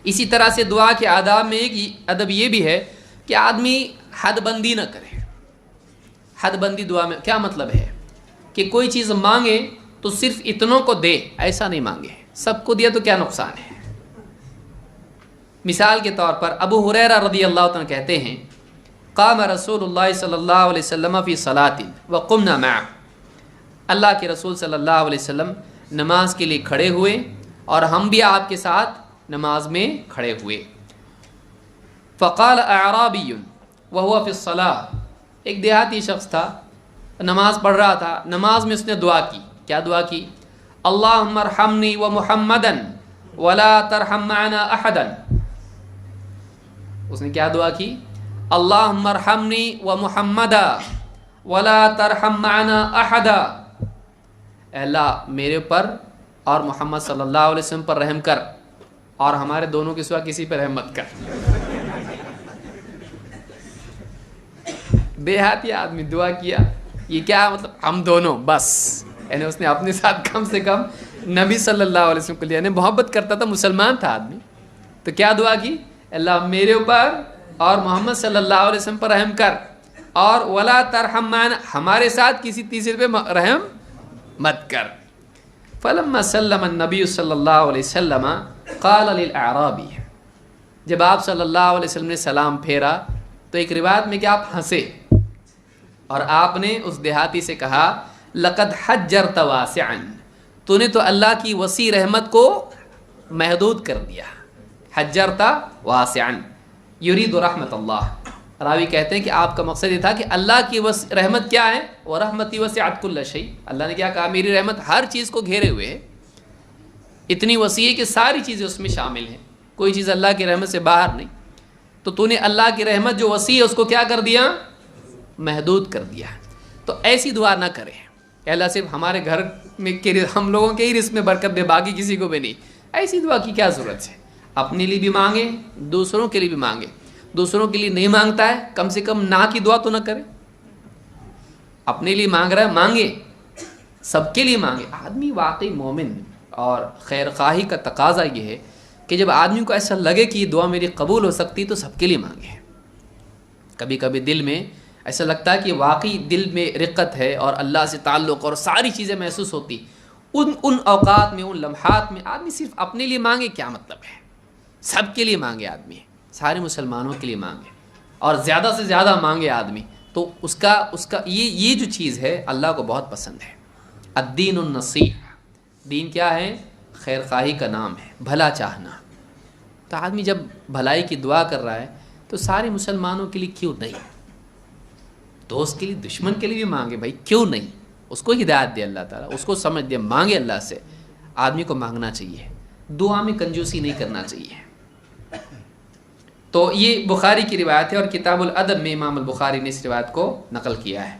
اسی طرح سے دعا کے آداب میں ایک ادب یہ بھی ہے کہ آدمی حد بندی نہ کرے. حد بندی دعا میں کیا مطلب ہے کہ کوئی چیز مانگے تو صرف اتنوں کو دے، ایسا نہیں مانگے. سب کو دیا تو کیا نقصان ہے. مثال کے طور پر ابو ہریرہ رضی اللہ عنہ کہتے ہیں قام رسول اللہ صلی اللہ علیہ وسلم فی صلاۃ وقمنا معه، اللہ کے رسول صلی اللہ علیہ وسلم نماز کے لیے کھڑے ہوئے اور ہم بھی آپ کے ساتھ نماز میں کھڑے ہوئے. فقال اعرابی وهو فی الصلاۃ، ایک دیہاتی شخص تھا، نماز پڑھ رہا تھا. نماز میں اس نے دعا کی. کیا دعا کی؟ اللہم ارحمنی ومحمدا ولا ترحم معنا احدا. اس نے کیا دعا کی؟ اللہم ارحمنی ومحمدا ولا ترحم معنا احدا، اے اللہ میرے پر اور محمد صلی اللہ علیہ وسلم پر رحم کر اور ہمارے دونوں کے سوا کسی پر رحم مت کر. دیہاتی آدمی دعا کیا، یہ کیا مطلب ہم دونوں بس، یعنی اس نے اپنے ساتھ کم سے کم نبی صلی اللہ علیہ وسلم کو لیا، یعنی محبت کرتا تھا، مسلمان تھا آدمی. تو کیا دعا کی؟ اللہ میرے اوپر اور محمد صلی اللہ علیہ وسلم پر رحم کر اور ولا ترحم معنا، ہمارے ساتھ کسی تیسرے پہ رحم مت کر. فلما سلم النبی صلی اللہ علیہ وسلم قال للاعرابی، جب آپ صلی اللہ علیہ وسلم نے سلام پھیرا تو ایک روایت میں کہ آپ ہنسے اور آپ نے اس دیہاتی سے کہا لقد حجرت واسعا، تو نے تو اللہ کی وسیع رحمت کو محدود کر دیا. حجرت واسعا یرید رحمت اللہ. راوی کہتے ہیں کہ آپ کا مقصد یہ تھا کہ اللہ کی رحمت کیا ہے؟ ورحمتی وسعت کل شیء. اللہ نے کیا کہا؟ میری رحمت ہر چیز کو گھیرے ہوئے ہے، اتنی وسیع ہے کہ ساری چیزیں اس میں شامل ہیں، کوئی چیز اللہ کی رحمت سے باہر نہیں. تو نے اللہ کی رحمت جو وسیع ہے اس کو کیا کر دیا؟ محدود کر دیا. تو ایسی دعا نہ کریں کہ اللہ صرف ہمارے گھر میں ہم لوگوں کے ہی رزق میں برکت دے، باقی کسی کو بھی نہیں. ایسی دعا کی کیا ضرورت ہے؟ اپنے لیے بھی مانگے، دوسروں کے لیے بھی مانگے. دوسروں کے لیے نہیں مانگتا ہے کم سے کم نہ کی دعا تو نہ کرے. اپنے لیے مانگ رہا ہے مانگے، سب کے لیے مانگے. آدمی واقعی مومن اور خیر خواہی کا تقاضا یہ ہے کہ جب آدمی کو ایسا لگے کہ یہ دعا میری قبول ہو سکتی تو سب کے لیے مانگے. کبھی کبھی دل میں ایسا لگتا ہے کہ واقعی دل میں رقت ہے اور اللہ سے تعلق اور ساری چیزیں محسوس ہوتی، ان اوقات میں، ان لمحات میں آدمی صرف اپنے لیے مانگے کیا مطلب ہے؟ سب کے لیے مانگے آدمی، سارے مسلمانوں کے لیے مانگے اور زیادہ سے زیادہ مانگے آدمی. تو اس کا یہ جو چیز ہے اللہ کو بہت پسند ہے. الدین النصیحہ، دین کیا ہے؟ خیر خواہی کا نام ہے، بھلا چاہنا. تو آدمی جب بھلائی کی دعا کر رہا ہے تو سارے مسلمانوں کے لیے کیوں نہیں؟ دوست کے لیے، دشمن کے لیے بھی مانگے بھائی، کیوں نہیں؟ اس کو ہدایت دے اللہ تعالیٰ، اس کو سمجھ دے، مانگے اللہ سے. آدمی کو مانگنا چاہیے، دعا میں کنجوسی نہیں کرنا چاہیے. تو یہ بخاری کی روایت ہے اور کتاب الادب میں امام البخاری نے اس روایت کو نقل کیا ہے.